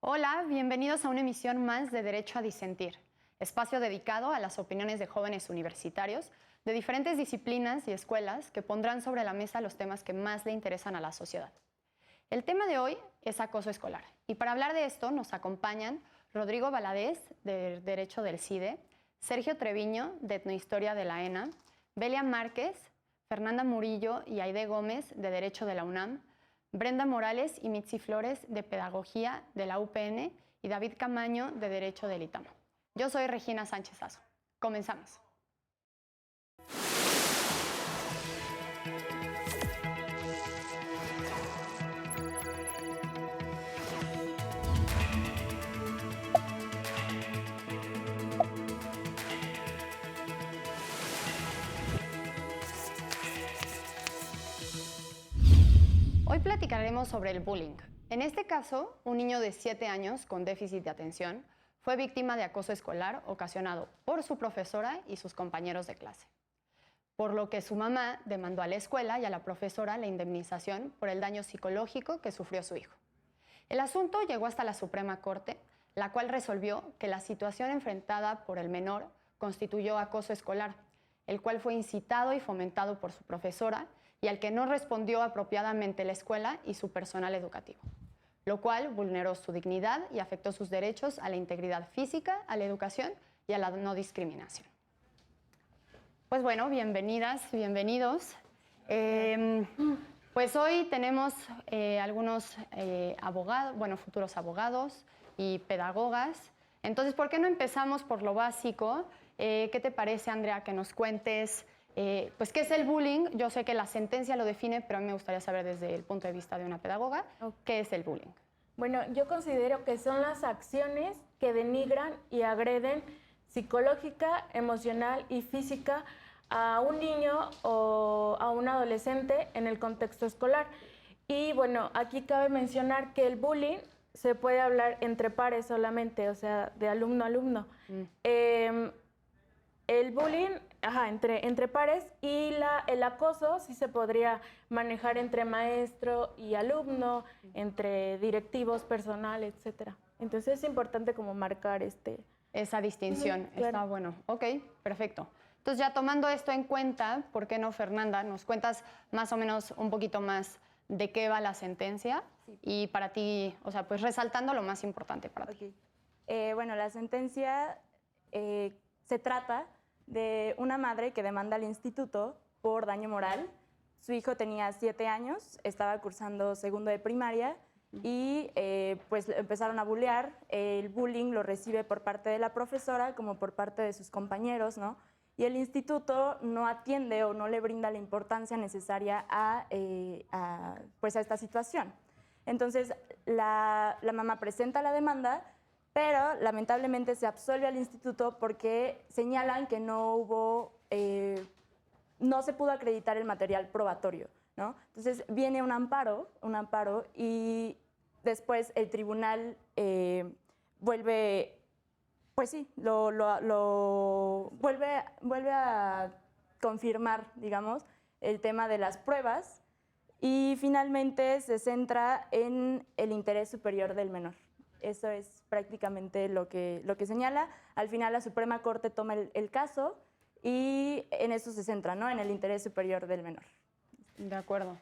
Hola, bienvenidos a una emisión más de Derecho a Disentir, espacio dedicado a las opiniones de jóvenes universitarios de diferentes disciplinas y escuelas que pondrán sobre la mesa los temas que más le interesan a la sociedad. El tema de hoy es acoso escolar y para hablar de esto nos acompañan Rodrigo Valadez, de Derecho del CIDE, Sergio Treviño, de Etnohistoria de la ENA, Belia Márquez, Fernanda Murillo y Aide Gómez, de Derecho de la UNAM, Brenda Morales y Mitzi Flores, de Pedagogía de la UPN, y David Camaño, de Derecho del ITAM. Yo soy Regina Sánchez Azo. Comenzamos. Hoy platicaremos sobre el bullying. En este caso, un niño de 7 años con déficit de atención fue víctima de acoso escolar ocasionado por su profesora y sus compañeros de clase, por lo que su mamá demandó a la escuela y a la profesora la indemnización por el daño psicológico que sufrió su hijo. El asunto llegó hasta la Suprema Corte, la cual resolvió que la situación enfrentada por el menor constituyó acoso escolar, el cual fue incitado y fomentado por su profesora y al que no respondió apropiadamente la escuela y su personal educativo, lo cual vulneró su dignidad y afectó sus derechos a la integridad física, a la educación y a la no discriminación. Pues bueno, bienvenidas, bienvenidos. Pues hoy tenemos algunos abogados, bueno, futuros abogados y pedagogas. Entonces, ¿por qué no empezamos por lo básico? ¿Qué te parece, Andrea, que nos cuentes pues qué es el bullying? Yo sé que la sentencia lo define, pero a mí me gustaría saber desde el punto de vista de una pedagoga, ¿qué es el bullying? Bueno, yo considero que son las acciones que denigran y agreden psicológica, emocional y física a un niño o a un adolescente en el contexto escolar. Y bueno, aquí cabe mencionar que el bullying se puede hablar entre pares solamente, o sea, de alumno a alumno. El bullying, entre pares, y el acoso sí se podría manejar entre maestro y alumno, entre directivos, personal, etcétera. Entonces es importante como marcar esa distinción. Claro. Está bueno. Ok, perfecto. Entonces, ya tomando esto en cuenta, ¿por qué no, Fernanda, nos cuentas más o menos un poquito más de qué va la sentencia? Sí. Y para ti, o sea, pues resaltando lo más importante para ti. Bueno, la sentencia se trata de una madre que demanda al instituto por daño moral. Su hijo tenía 7 años, estaba cursando segundo de primaria y pues empezaron a bullear. El bullying lo recibe por parte de la profesora como por parte de sus compañeros, ¿no? Y el instituto no atiende o no le brinda la importancia necesaria a esta situación. Entonces, la mamá presenta la demanda, pero lamentablemente se absolve al instituto porque señalan que no se pudo acreditar el material probatorio, ¿no? Entonces viene un amparo y después el tribunal vuelve, pues sí, vuelve a confirmar, digamos, el tema de las pruebas y finalmente se centra en el interés superior del menor. Eso es prácticamente lo que señala. Al final la Suprema Corte toma el caso y en eso se centra, ¿no? En el interés superior del menor. De acuerdo.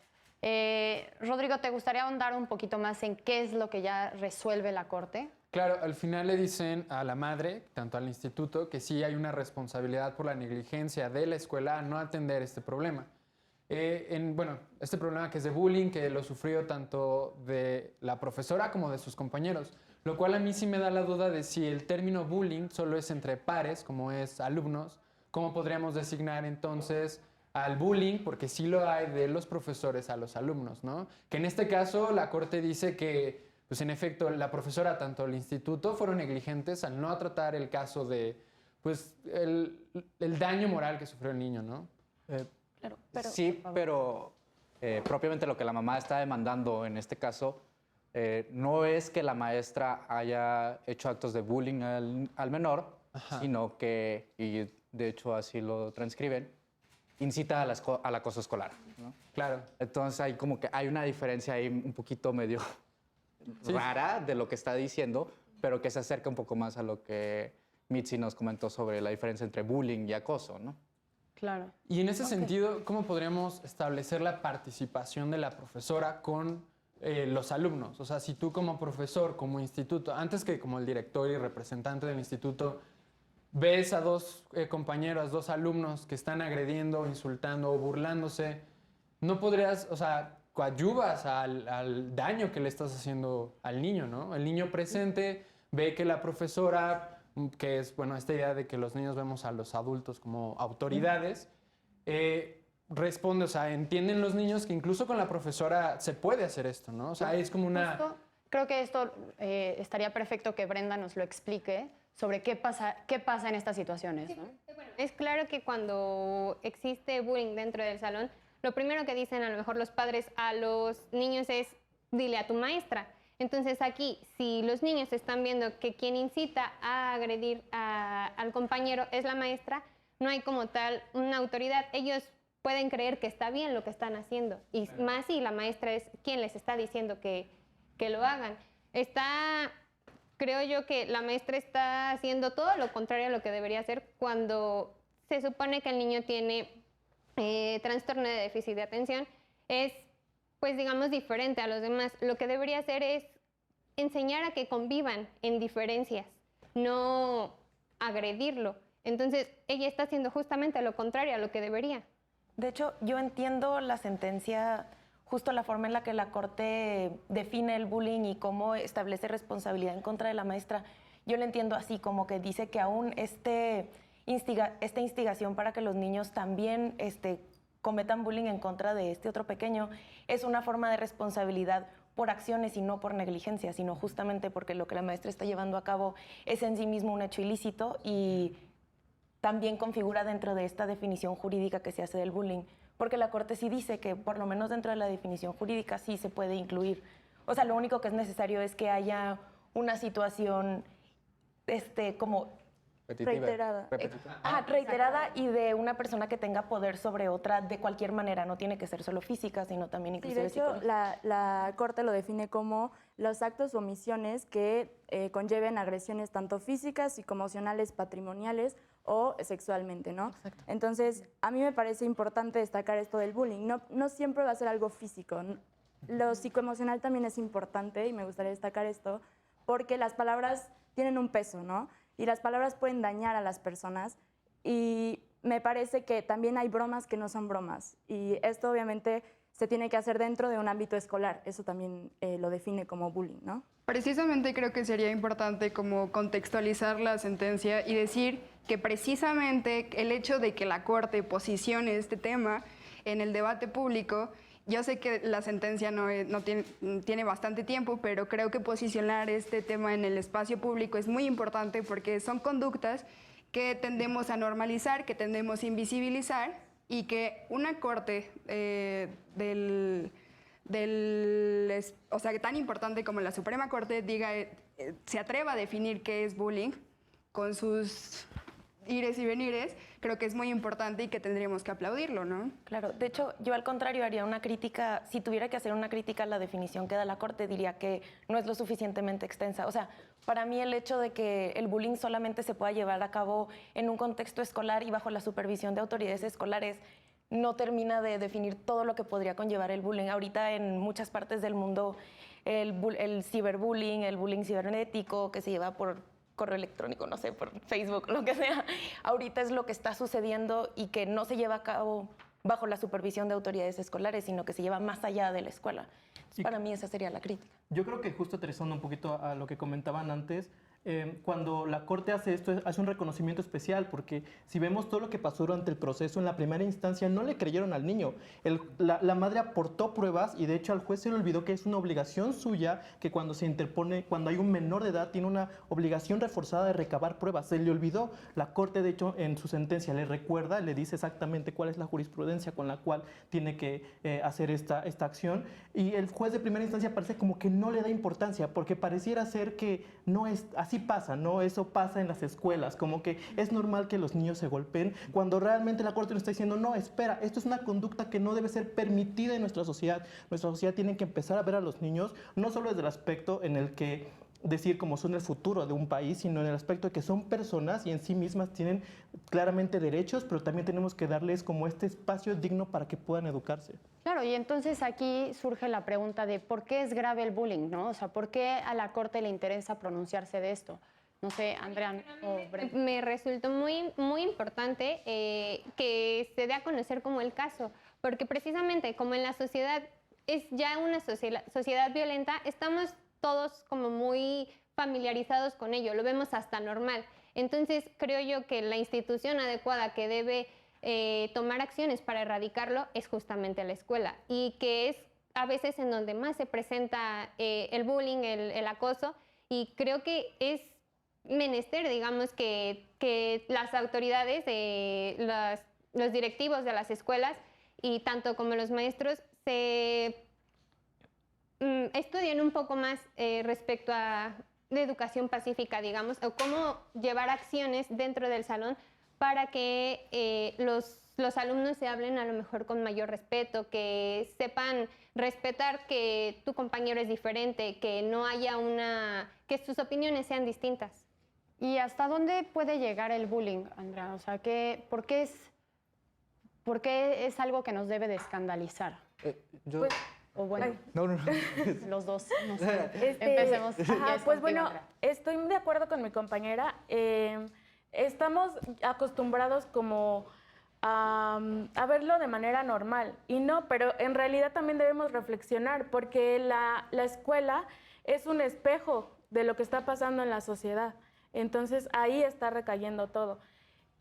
Rodrigo, ¿te gustaría ahondar un poquito más en qué es lo que ya resuelve la Corte? Claro, al final le dicen a la madre, tanto al instituto, que sí hay una responsabilidad por la negligencia de la escuela a no atender este problema. Este problema que es de bullying, que lo sufrió tanto de la profesora como de sus compañeros, lo cual a mí sí me da la duda de si el término bullying solo es entre pares, como es alumnos, ¿cómo podríamos designar entonces al bullying? Porque sí lo hay de los profesores a los alumnos, ¿no? Que en este caso la Corte dice que, pues en efecto, la profesora, tanto el instituto, fueron negligentes al no tratar el caso de, pues, el daño moral que sufrió el niño, ¿no? Claro, pero propiamente lo que la mamá está demandando en este caso no es que la maestra haya hecho actos de bullying al menor, sino que, y de hecho así lo transcriben, incita al acoso escolar, ¿no? Claro. Entonces hay como que hay una diferencia ahí un poquito medio rara de lo que está diciendo, pero que se acerca un poco más a lo que Mitzi nos comentó sobre la diferencia entre bullying y acoso, ¿no? Claro. Y en ese sentido, ¿cómo podríamos establecer la participación de la profesora con los alumnos? O sea, si tú como profesor, como instituto, antes que como el director y representante del instituto, ves a dos compañeros, dos alumnos que están agrediendo, insultando o burlándose, ¿no podrías, o sea, coadyuvas al daño que le estás haciendo al niño, ¿no? El niño presente ve que la profesora, que es, bueno, esta idea de que los niños vemos a los adultos como autoridades, responde, o sea, entienden los niños que incluso con la profesora se puede hacer esto, ¿no? O sea, es como una... Justo, creo que esto estaría perfecto que Brenda nos lo explique sobre qué pasa en estas situaciones, ¿no? Bueno, es claro que cuando existe bullying dentro del salón, lo primero que dicen a lo mejor los padres a los niños es, dile a tu maestra. Entonces aquí, si los niños están viendo que quien incita a agredir al compañero es la maestra, no hay como tal una autoridad. Ellos pueden creer que está bien lo que están haciendo, y más si la maestra es quien les está diciendo que lo hagan. Creo yo que la maestra está haciendo todo lo contrario a lo que debería hacer cuando se supone que el niño tiene trastorno de déficit de atención. Es, pues digamos, diferente a los demás. Lo que debería hacer es enseñar a que convivan en diferencias, no agredirlo. Entonces, ella está haciendo justamente lo contrario a lo que debería. De hecho, yo entiendo la sentencia, justo la forma en la que la Corte define el bullying y cómo establece responsabilidad en contra de la maestra. Yo lo entiendo así, como que dice que aún esta instigación para que los niños también cometan bullying en contra de este otro pequeño es una forma de responsabilidad por acciones y no por negligencia, sino justamente porque lo que la maestra está llevando a cabo es en sí mismo un hecho ilícito y también configura dentro de esta definición jurídica que se hace del bullying, porque la Corte sí dice que por lo menos dentro de la definición jurídica sí se puede incluir. O sea, lo único que es necesario es que haya una situación como Reiterada. reiterada y de una persona que tenga poder sobre otra de cualquier manera. No tiene que ser solo física, sino también Sí, inclusive de hecho, psicológica. la Corte lo define como los actos o omisiones que conlleven agresiones tanto físicas, psicoemocionales, patrimoniales o sexualmente, ¿no? Exacto. Entonces, a mí me parece importante destacar esto del bullying. No siempre va a ser algo físico. Lo psicoemocional también es importante y me gustaría destacar esto porque las palabras tienen un peso, ¿no? Y las palabras pueden dañar a las personas y me parece que también hay bromas que no son bromas y esto obviamente se tiene que hacer dentro de un ámbito escolar, eso también lo define como bullying, ¿no? Precisamente creo que sería importante como contextualizar la sentencia y decir que precisamente el hecho de que la Corte posicione este tema en el debate público. Yo sé que la sentencia tiene bastante tiempo, pero creo que posicionar este tema en el espacio público es muy importante porque son conductas que tendemos a normalizar, que tendemos a invisibilizar y que una corte o sea, tan importante como la Suprema Corte se atreva a definir qué es bullying con sus ires y venires, creo que es muy importante y que tendríamos que aplaudirlo, ¿no? Claro, de hecho, yo al contrario haría una crítica, si tuviera que hacer una crítica a la definición que da la Corte, diría que no es lo suficientemente extensa. O sea, para mí el hecho de que el bullying solamente se pueda llevar a cabo en un contexto escolar y bajo la supervisión de autoridades escolares no termina de definir todo lo que podría conllevar el bullying. Ahorita en muchas partes del mundo el ciberbullying, el bullying cibernético que se lleva por correo electrónico, no sé, por Facebook, lo que sea, ahorita es lo que está sucediendo y que no se lleva a cabo bajo la supervisión de autoridades escolares, sino que se lleva más allá de la escuela. Entonces, para mí esa sería la crítica. Yo creo que justo aterrizando un poquito a lo que comentaban antes, cuando la Corte hace esto, hace un reconocimiento especial, porque si vemos todo lo que pasó durante el proceso, en la primera instancia no le creyeron al niño. La madre aportó pruebas y de hecho al juez se le olvidó que es una obligación suya, que cuando se interpone, cuando hay un menor de edad, tiene una obligación reforzada de recabar pruebas. Se le olvidó. La Corte, de hecho, en su sentencia le recuerda, le dice exactamente cuál es la jurisprudencia con la cual tiene que hacer esta acción. Y el juez de primera instancia parece como que no le da importancia, porque pareciera ser que no es, así pasa, ¿no? Eso pasa en las escuelas, como que es normal que los niños se golpeen, cuando realmente la Corte nos está diciendo, no, espera, esto es una conducta que no debe ser permitida en nuestra sociedad. Nuestra sociedad tiene que empezar a ver a los niños, no solo desde el aspecto en el que decir como son el futuro de un país, sino en el aspecto de que son personas y en sí mismas tienen claramente derechos, pero también tenemos que darles como este espacio digno para que puedan educarse. Claro, y entonces aquí surge la pregunta de por qué es grave el bullying, ¿no? O sea, ¿por qué a la Corte le interesa pronunciarse de esto? No sé, Andrea o Brenda. Me resultó muy importante que se dé a conocer como el caso, porque precisamente como en la sociedad es ya una sociedad violenta, estamos todos como muy familiarizados con ello, lo vemos hasta normal. Entonces creo yo que la institución adecuada que debe tomar acciones para erradicarlo es justamente la escuela, y que es a veces en donde más se presenta el bullying, el acoso, y creo que es menester, digamos, que las autoridades, los directivos de las escuelas y tanto como los maestros se estudien un poco más respecto a de educación pacífica, digamos, o cómo llevar acciones dentro del salón para que los alumnos se hablen a lo mejor con mayor respeto, que sepan respetar que tu compañero es diferente, que no haya que sus opiniones sean distintas. ¿Y hasta dónde puede llegar el bullying, Andrea? O sea, ¿por qué es algo que nos debe de escandalizar? O bueno, No. los dos, no sé. Empecemos. Pues bueno, estoy de acuerdo con mi compañera. Estamos acostumbrados como a verlo de manera normal, y no, pero en realidad también debemos reflexionar, porque la escuela es un espejo de lo que está pasando en la sociedad. Entonces ahí está recayendo todo.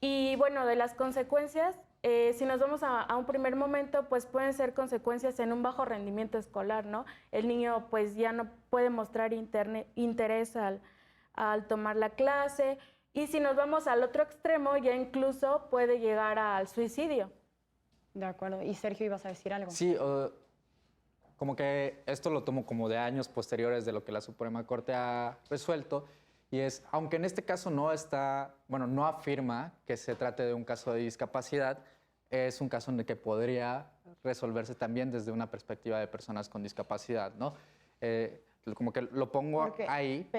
Y bueno, de las consecuencias, si nos vamos a un primer momento, pues pueden ser consecuencias en un bajo rendimiento escolar, ¿no? El niño pues ya no puede mostrar interés al tomar la clase, y si nos vamos al otro extremo, ya incluso puede llegar al suicidio. De acuerdo. Y Sergio, ¿ibas a decir algo? Sí, como que esto lo tomo como de años posteriores de lo que la Suprema Corte ha resuelto, y es, aunque en este caso no afirma que se trate de un caso de discapacidad, es un caso en el que podría resolverse también desde una perspectiva de personas con discapacidad, ¿no? Como que lo pongo ahí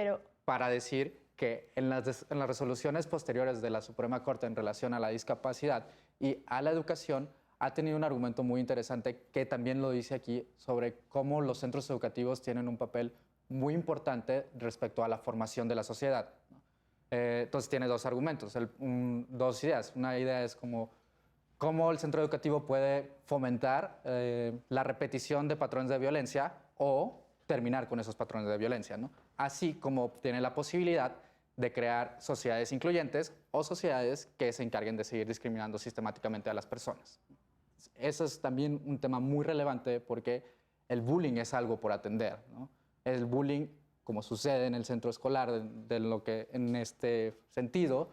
para decir que en las resoluciones posteriores de la Suprema Corte en relación a la discapacidad y a la educación ha tenido un argumento muy interesante que también lo dice aquí sobre cómo los centros educativos tienen un papel muy importante respecto a la formación de la sociedad. Entonces tiene dos argumentos, dos ideas. Una idea es cómo el centro educativo puede fomentar la repetición de patrones de violencia o terminar con esos patrones de violencia, ¿no? Así como tiene la posibilidad de crear sociedades incluyentes o sociedades que se encarguen de seguir discriminando sistemáticamente a las personas. Eso es también un tema muy relevante porque el bullying es algo por atender, ¿no? El bullying, como sucede en el centro escolar, de lo que en este sentido,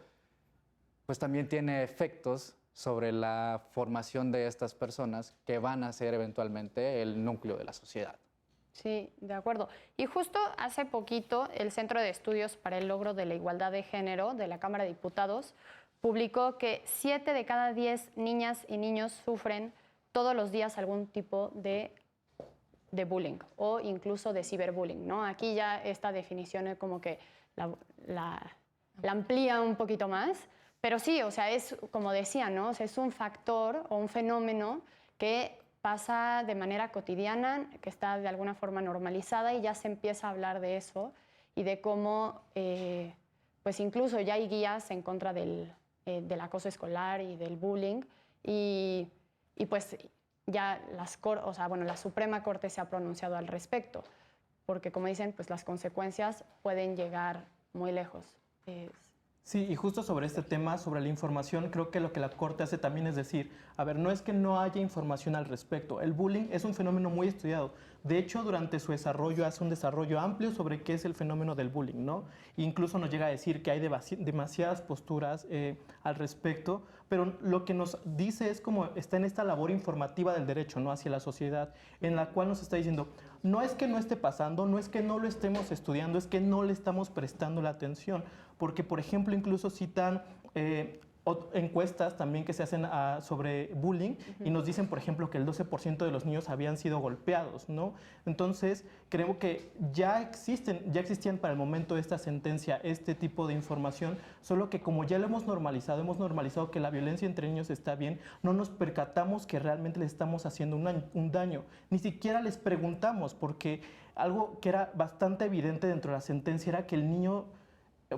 pues también tiene efectos sobre la formación de estas personas que van a ser eventualmente el núcleo de la sociedad. Sí, de acuerdo. Y justo hace poquito el Centro de Estudios para el Logro de la Igualdad de Género de la Cámara de Diputados publicó que 7 de cada 10 niñas y niños sufren todos los días algún tipo de bullying o incluso de ciberbullying, ¿no? Aquí ya esta definición como que la amplía un poquito más, pero sí, o sea, es como decía, ¿no? O sea, es un factor o un fenómeno que pasa de manera cotidiana, que está de alguna forma normalizada, y ya se empieza a hablar de eso y de cómo, pues incluso ya hay guías en contra del acoso escolar y del bullying, y pues ya la Suprema Corte se ha pronunciado al respecto, porque como dicen, pues las consecuencias pueden llegar muy lejos. Sí, y justo sobre este tema, sobre la información, creo que lo que la Corte hace también es decir, a ver, no es que no haya información al respecto. El bullying es un fenómeno muy estudiado. De hecho, durante su desarrollo hace un desarrollo amplio sobre qué es el fenómeno del bullying, ¿no? E incluso nos llega a decir que hay demasiadas posturas al respecto, pero lo que nos dice es como está en esta labor informativa del derecho, ¿no? Hacia la sociedad, en la cual nos está diciendo, no es que no esté pasando, no es que no lo estemos estudiando, es que no le estamos prestando la atención, porque, por ejemplo, incluso citan encuestas también que se hacen sobre bullying y nos dicen, por ejemplo, que el 12% de los niños habían sido golpeados, ¿no? Entonces, creo que ya existían para el momento de esta sentencia este tipo de información, solo que como ya lo hemos normalizado que la violencia entre niños está bien, no nos percatamos que realmente les estamos haciendo un daño. Ni siquiera les preguntamos, porque algo que era bastante evidente dentro de la sentencia era que el niño,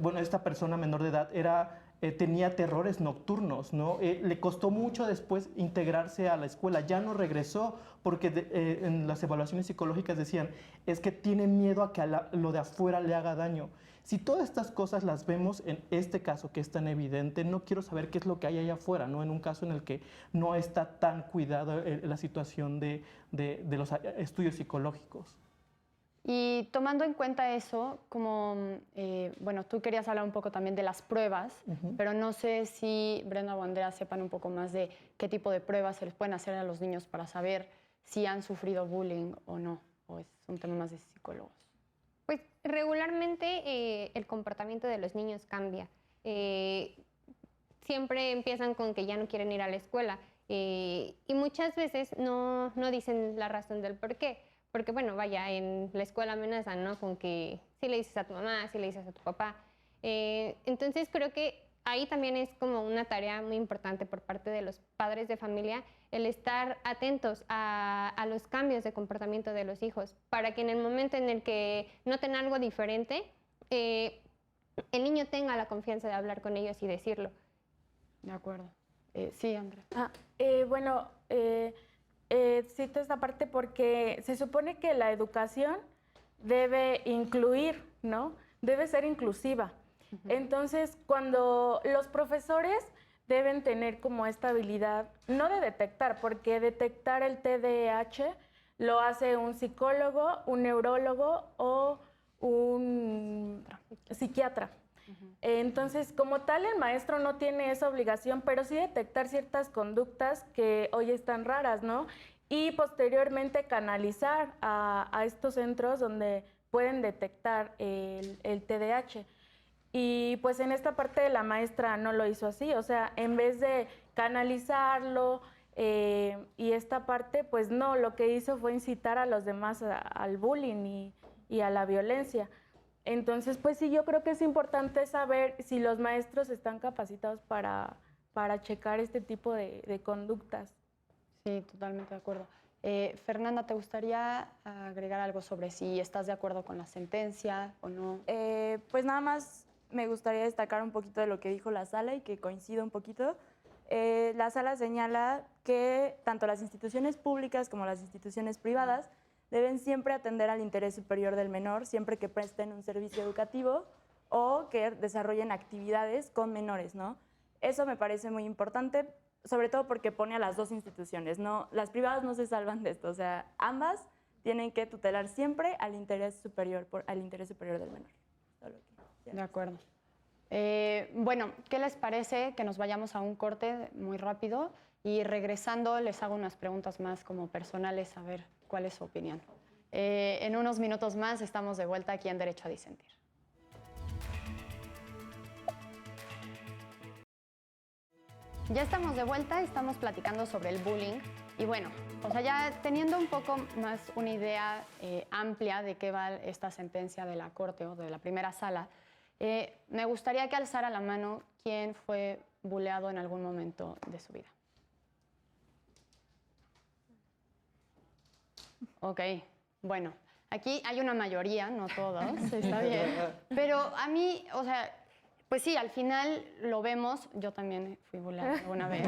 bueno, esta persona menor de edad tenía terrores nocturnos, ¿no? Le costó mucho después integrarse a la escuela, ya no regresó porque en las evaluaciones psicológicas decían, es que tiene miedo a que lo de afuera le haga daño. Si todas estas cosas las vemos en este caso que es tan evidente, no quiero saber qué es lo que hay allá afuera, ¿no? En un caso en el que no está tan cuidada la situación de los estudios psicológicos. Y tomando en cuenta eso, como, bueno, tú querías hablar un poco también de las pruebas, pero no sé si Brenda o Andrea sepan un poco más de qué tipo de pruebas se les pueden hacer a los niños para saber si han sufrido bullying o no, o es un tema más de psicólogos. Pues regularmente el comportamiento de los niños cambia. Siempre empiezan con que ya no quieren ir a la escuela y muchas veces no dicen la razón del por qué. Porque, bueno, vaya, en la escuela amenazan, ¿no? Con que si le dices a tu mamá, si le dices a tu papá. Entonces, creo que ahí también es como una tarea muy importante por parte de los padres de familia el estar atentos a los cambios de comportamiento de los hijos, para que en el momento en el que noten algo diferente, el niño tenga la confianza de hablar con ellos y decirlo. De acuerdo. Sí, Andrea. Bueno, cito esta parte porque se supone que la educación debe incluir, ¿no? Debe ser inclusiva. Entonces, cuando los profesores deben tener como esta habilidad, no de detectar, porque detectar el TDAH lo hace un psicólogo, un neurólogo o un psiquiatra. Entonces, como tal, el maestro no tiene esa obligación, pero sí detectar ciertas conductas que hoy están raras, ¿no? Y posteriormente canalizar a estos centros donde pueden detectar el TDAH. Y pues en esta parte la maestra no lo hizo así, o sea, en vez de canalizarlo y esta parte, pues no, lo que hizo fue incitar a los demás al bullying y a la violencia. Entonces, pues sí, yo creo que es importante saber si los maestros están capacitados para checar este tipo de conductas. Sí, totalmente de acuerdo. Fernanda, ¿te gustaría agregar algo sobre si estás de acuerdo con la sentencia o no? Pues nada más me gustaría destacar un poquito de lo que dijo la sala y que coincido un poquito. La sala señala que tanto las instituciones públicas como las instituciones privadas deben siempre atender al interés superior del menor, siempre que presten un servicio educativo o que desarrollen actividades con menores, ¿no? Eso me parece muy importante, sobre todo porque pone a las dos instituciones, ¿no? Las privadas no se salvan de esto, o sea, ambas tienen que tutelar siempre al interés superior del menor. De acuerdo. Bueno, ¿qué les parece que nos vayamos a un corte muy rápido y regresando les hago unas preguntas más como personales a ver cuál es su opinión? En unos minutos más estamos de vuelta aquí en Derecho a Disentir. Ya estamos de vuelta, estamos platicando sobre el bullying y bueno, o sea, ya teniendo un poco más una idea amplia de qué va esta sentencia de la Corte o de la primera sala, me gustaría que alzara la mano quién fue bulleado en algún momento de su vida. Ok, bueno, aquí hay una mayoría, no todos, está bien, pero a mí, o sea, pues sí, al final lo vemos, yo también fui bulleada alguna vez,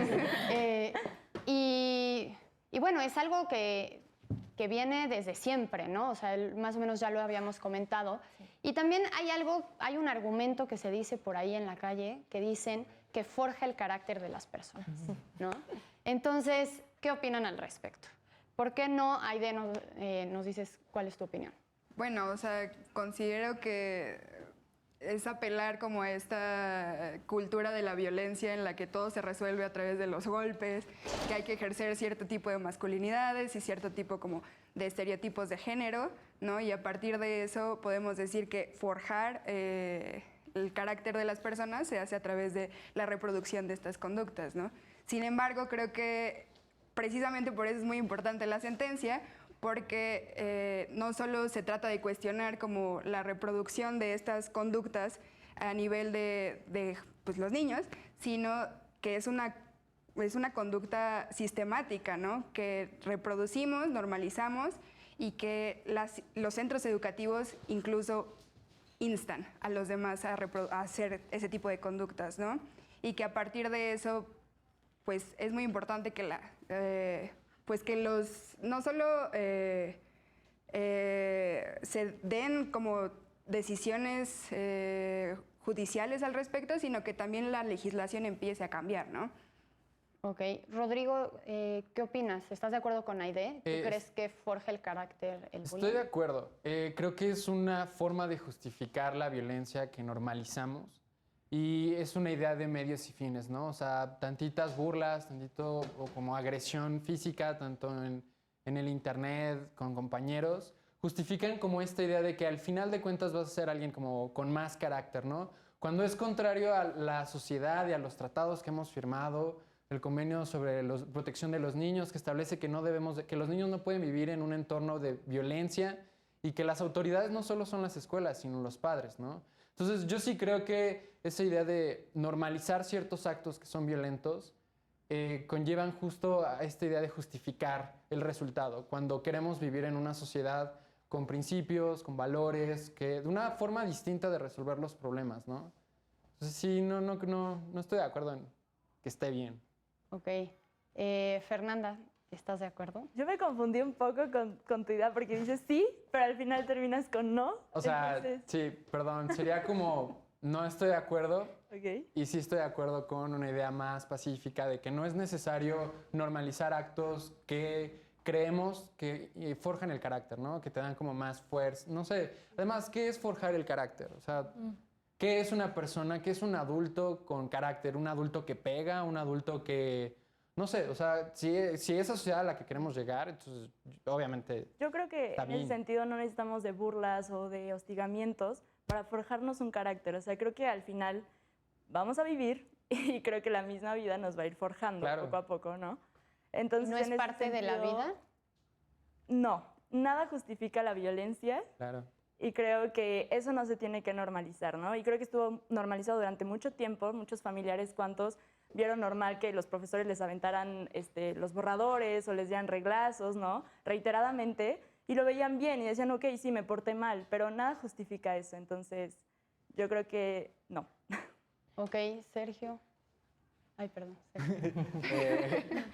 y bueno, es algo que viene desde siempre, ¿no? O sea, más o menos ya lo habíamos comentado. Y también hay un argumento que se dice por ahí en la calle, que dicen que forja el carácter de las personas, ¿no? Entonces, ¿qué opinan al respecto? ¿Por qué no, Aide, nos dices cuál es tu opinión? Bueno, o sea, considero que es apelar como a esta cultura de la violencia en la que todo se resuelve a través de los golpes, que hay que ejercer cierto tipo de masculinidades y cierto tipo como de estereotipos de género, ¿no? Y a partir de eso podemos decir que forjar el carácter de las personas se hace a través de la reproducción de estas conductas, ¿no? Sin embargo, creo que precisamente por eso es muy importante la sentencia, porque no solo se trata de cuestionar como la reproducción de estas conductas a nivel de pues, los niños, sino que es una conducta sistemática, ¿no? Que reproducimos, normalizamos y que los centros educativos incluso instan a los demás a hacer ese tipo de conductas, ¿no? Y que a partir de eso, pues es muy importante que pues que no solo se den como decisiones judiciales al respecto, sino que también la legislación empiece a cambiar, ¿no? Ok. Rodrigo, ¿qué opinas? ¿Estás de acuerdo con Aide? ¿Tú crees que forja el carácter el bullying? Estoy de acuerdo. Creo que es una forma de justificar la violencia que normalizamos y es una idea de medios y fines, ¿no? O sea, tantitas burlas, tantito o como agresión física, tanto en el internet, con compañeros, justifican como esta idea de que al final de cuentas vas a ser alguien como con más carácter, ¿no? Cuando es contrario a la sociedad y a los tratados que hemos firmado, el convenio sobre la protección de los niños que establece que que los niños no pueden vivir en un entorno de violencia y que las autoridades no solo son las escuelas, sino los padres, ¿no? Entonces, yo sí creo que esa idea de normalizar ciertos actos que son violentos conllevan justo a esta idea de justificar el resultado. Cuando queremos vivir en una sociedad con principios, con valores, de una forma distinta de resolver los problemas, ¿no? Entonces, sí, no estoy de acuerdo en que esté bien. Ok. Fernanda, ¿estás de acuerdo? Yo me confundí un poco con tu idea porque dices sí, pero al final terminas con no. O sea, Entonces... sí, perdón, sería como no estoy de acuerdo Ok. y sí estoy de acuerdo con una idea más pacífica de que no es necesario normalizar actos que creemos que forjan el carácter, ¿no? Que te dan como más fuerza. No sé, además, ¿qué es forjar el carácter? O sea, ¿qué es una persona? ¿Qué es un adulto con carácter? ¿Un adulto que pega? ¿Un adulto que...? No sé, o sea, si esa sociedad a la que queremos llegar, entonces obviamente Yo creo que en ese sentido no necesitamos de burlas o de hostigamientos para forjarnos un carácter. O sea, creo que al final vamos a vivir y creo que la misma vida nos va a ir forjando poco a poco, ¿no? Entonces, ¿No es parte de la vida? No, nada justifica la violencia. Claro. Y creo que eso no se tiene que normalizar, ¿no? Y creo que estuvo normalizado durante mucho tiempo. Muchos familiares, ¿cuántos vieron normal que los profesores les aventaran los borradores o les dieran reglazos, ¿no? Reiteradamente. Y lo veían bien y decían, ok, sí, me porté mal, pero nada justifica eso. Entonces, yo creo que no. Ok, Sergio. Ay, perdón. Sergio.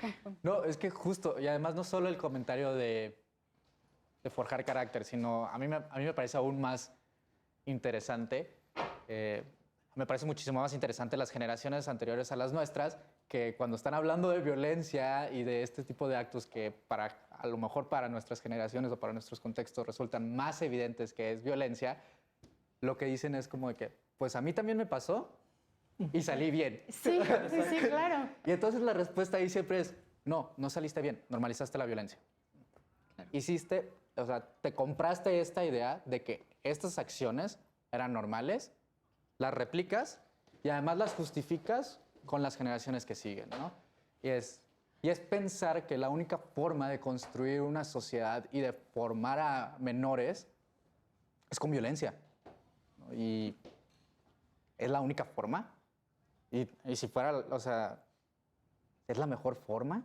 No, es que justo, y además no solo el comentario de forjar carácter, sino a mí me parece aún más interesante, me parece muchísimo más interesante las generaciones anteriores a las nuestras, que cuando están hablando de violencia y de este tipo de actos que a lo mejor para nuestras generaciones o para nuestros contextos resultan más evidentes que es violencia, lo que dicen es como de que, pues a mí también me pasó y salí bien. Sí, sí, claro. Y entonces la respuesta ahí siempre es, no saliste bien, normalizaste la violencia. Claro. Hiciste, o sea, te compraste esta idea de que estas acciones eran normales, las replicas y además las justificas con las generaciones que siguen, ¿no? Y es pensar que la única forma de construir una sociedad y de formar a menores es con violencia, ¿no? Y es la única forma. Y si fuera, o sea, ¿es la mejor forma?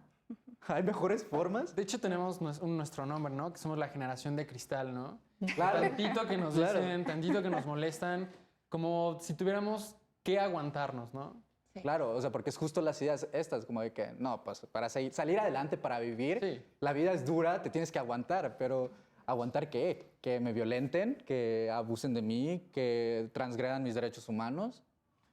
¿Hay mejores formas? De hecho, tenemos nuestro nombre, ¿no? Que somos la generación de cristal, ¿no? Claro. Tantito que nos dicen, tantito que nos molestan, como si tuviéramos que aguantarnos, ¿no? Sí. Claro, o sea, porque es justo las ideas estas, como de que, no, pues para salir adelante, para vivir, sí, la vida es dura, te tienes que aguantar, pero ¿aguantar qué? ¿Que me violenten? ¿Que abusen de mí? ¿Que transgredan mis derechos humanos?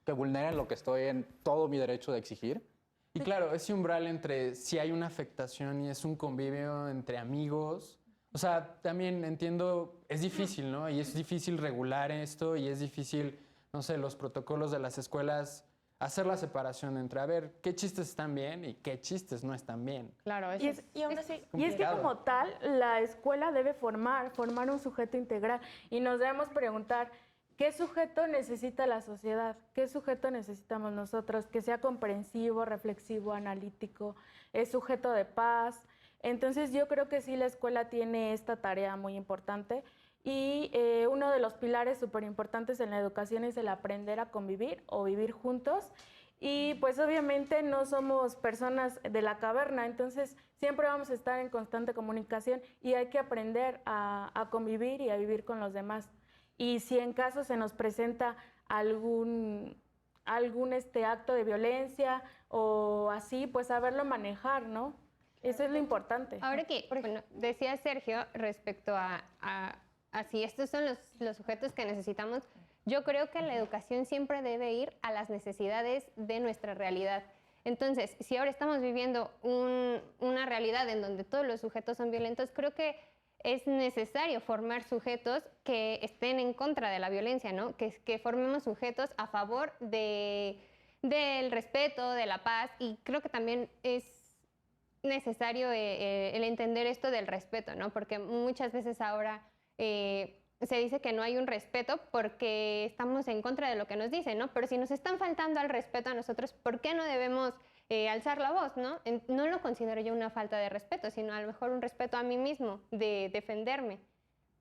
¿Que vulneren lo que estoy en todo mi derecho de exigir? Y claro, ese umbral entre si hay una afectación y es un convivio entre amigos. O sea, también entiendo, es difícil, ¿no? Y es difícil regular esto y es difícil no sé, los protocolos de las escuelas, hacer la separación entre, a ver, qué chistes están bien y qué chistes no están bien. Claro, eso Y aún así, y es que complicado. como tal, la escuela debe formar un sujeto integral y nos debemos preguntar, ¿qué sujeto necesita la sociedad? ¿Qué sujeto necesitamos nosotros? Que sea comprensivo, reflexivo, analítico, es sujeto de paz. Entonces yo creo que sí la escuela tiene esta tarea muy importante y uno de los pilares súper importantes en la educación es el aprender a convivir o vivir juntos. Y pues obviamente no somos personas de la caverna, entonces siempre vamos a estar en constante comunicación y hay que aprender a convivir y a vivir con los demás. Y si en caso se nos presenta algún acto de violencia o así, pues saberlo manejar, ¿no? Eso es lo importante. Ahora que decía Sergio respecto a si estos son los sujetos que necesitamos, yo creo que la educación siempre debe ir a las necesidades de nuestra realidad. Entonces, si ahora estamos viviendo una realidad en donde todos los sujetos son violentos, creo que es necesario formar sujetos que estén en contra de la violencia, ¿no? Que formemos sujetos a favor del respeto, de la paz, y creo que también es necesario el entender esto del respeto, ¿no? Porque muchas veces ahora se dice que no hay un respeto porque estamos en contra de lo que nos dicen, ¿no? Pero si nos están faltando al respeto a nosotros, ¿por qué no debemos alzar la voz, ¿no? No lo considero yo una falta de respeto, sino a lo mejor un respeto a mí mismo, de defenderme.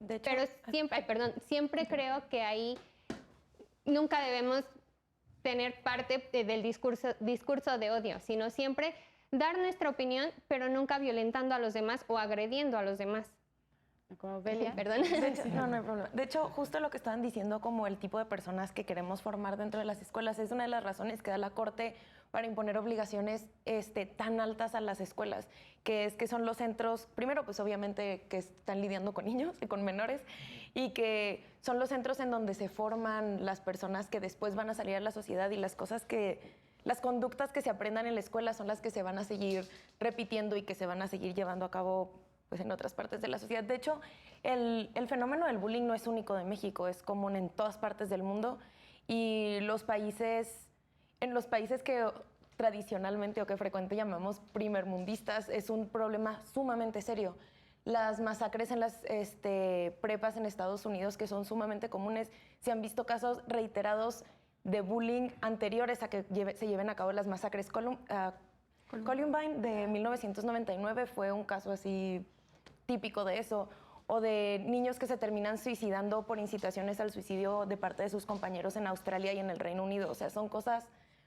De hecho, Pero siempre creo que ahí nunca debemos tener parte del discurso de odio, sino siempre dar nuestra opinión, pero nunca violentando a los demás o agrediendo a los demás. como Belia. Perdón. De hecho, no hay problema. De hecho, justo lo que estaban diciendo, como el tipo de personas que queremos formar dentro de las escuelas, es una de las razones que da la Corte para imponer obligaciones tan altas a las escuelas, que son los centros, primero, pues obviamente que están lidiando con niños y con menores, y que son los centros en donde se forman las personas que después van a salir a la sociedad, y las conductas que se aprendan en la escuela son las que se van a seguir repitiendo y que se van a seguir llevando a cabo pues, en otras partes de la sociedad. De hecho, el fenómeno del bullying no es único de México, es común en todas partes del mundo, y en los países que tradicionalmente o que frecuentemente llamamos primermundistas, es un problema sumamente serio. Las masacres en las prepas en Estados Unidos, que son sumamente comunes, se han visto casos reiterados de bullying anteriores a que se lleven a cabo las masacres. Columbine de 1999 fue un caso así típico de eso, o de niños que se terminan suicidando por incitaciones al suicidio de parte de sus compañeros en Australia y en el Reino Unido. O sea, son cosas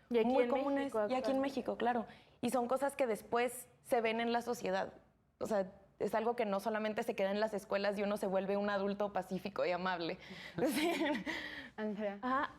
muy comunes. Y aquí en México, claro. Y son cosas que después se ven en la sociedad. O sea, es algo que no solamente se queda en las escuelas y uno se vuelve un adulto pacífico y amable. Andrea. Ajá,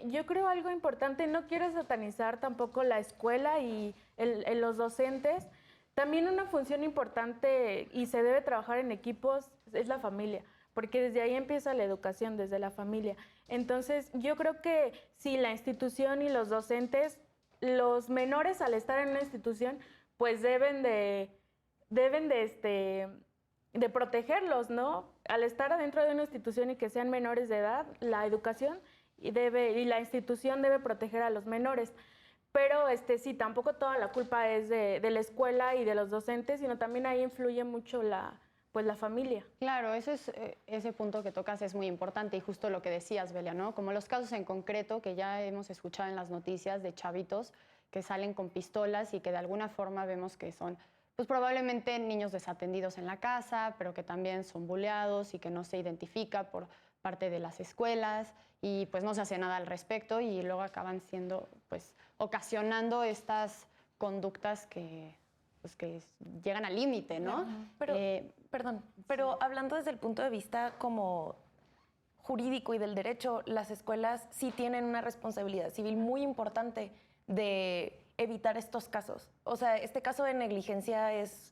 yo creo algo importante, no quiero satanizar tampoco la escuela y los docentes. También una función importante y se debe trabajar en equipos es la familia, porque desde ahí empieza la educación, desde la familia. Entonces, yo creo que si la institución y los docentes, los menores al estar en una institución, pues deben de protegerlos, ¿no? Al estar adentro de una institución y que sean menores de edad, la educación y la institución debe proteger a los menores. Pero sí, tampoco toda la culpa es de la escuela y de los docentes, sino también ahí influye mucho la familia. Claro, ese punto que tocas es muy importante y justo lo que decías, Belia, ¿no? Como los casos en concreto que ya hemos escuchado en las noticias de chavitos que salen con pistolas y que de alguna forma vemos que son pues probablemente niños desatendidos en la casa, pero que también son buleados y que no se identifica por parte de las escuelas y pues no se hace nada al respecto y luego acaban siendo, pues, ocasionando estas conductas que llegan al límite, ¿no? Pero hablando desde el punto de vista como jurídico y del derecho, las escuelas sí tienen una responsabilidad civil muy importante de evitar estos casos. O sea, este caso de negligencia es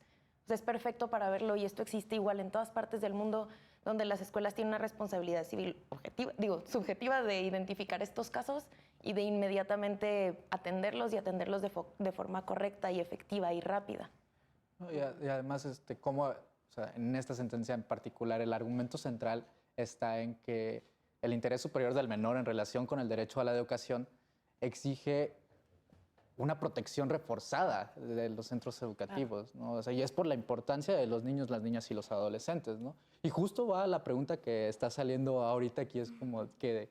perfecto para verlo y esto existe igual en todas partes del mundo donde las escuelas tienen una responsabilidad civil subjetiva de identificar estos casos y de inmediatamente atenderlos y atenderlos de forma correcta y efectiva y rápida. Y además, en esta sentencia en particular, el argumento central está en que el interés superior del menor en relación con el derecho a la educación exige una protección reforzada de los centros educativos, ¿no? O sea, y es por la importancia de los niños, las niñas y los adolescentes, ¿no? Y justo va la pregunta que está saliendo ahorita aquí, es como ¿qué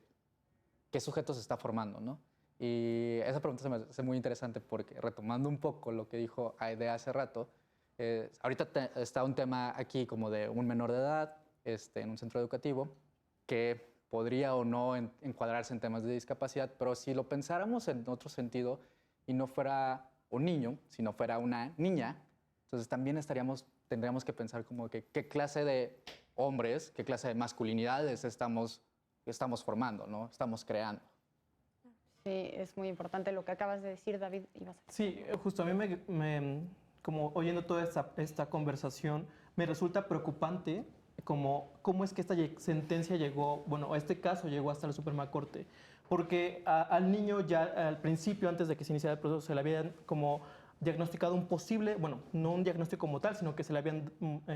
sujeto se está formando, ¿no? Y esa pregunta se me hace muy interesante porque, retomando un poco lo que dijo Aide hace rato, ahorita está un tema aquí como de un menor de edad en un centro educativo que podría o no encuadrarse en temas de discapacidad, pero si lo pensáramos en otro sentido y no fuera un niño, sino fuera una niña, entonces también tendríamos que pensar como que qué clase de hombres, qué clase de masculinidades estamos formando, ¿no? Estamos creando. Sí, es muy importante lo que acabas de decir, David. Sí, justo a mí como oyendo toda esta conversación, me resulta preocupante cómo es que esta sentencia llegó, bueno, este caso llegó hasta la Suprema Corte. Porque al niño ya al principio, antes de que se iniciara el proceso, se le habían como diagnosticado un posible, bueno, no un diagnóstico como tal, sino que se le habían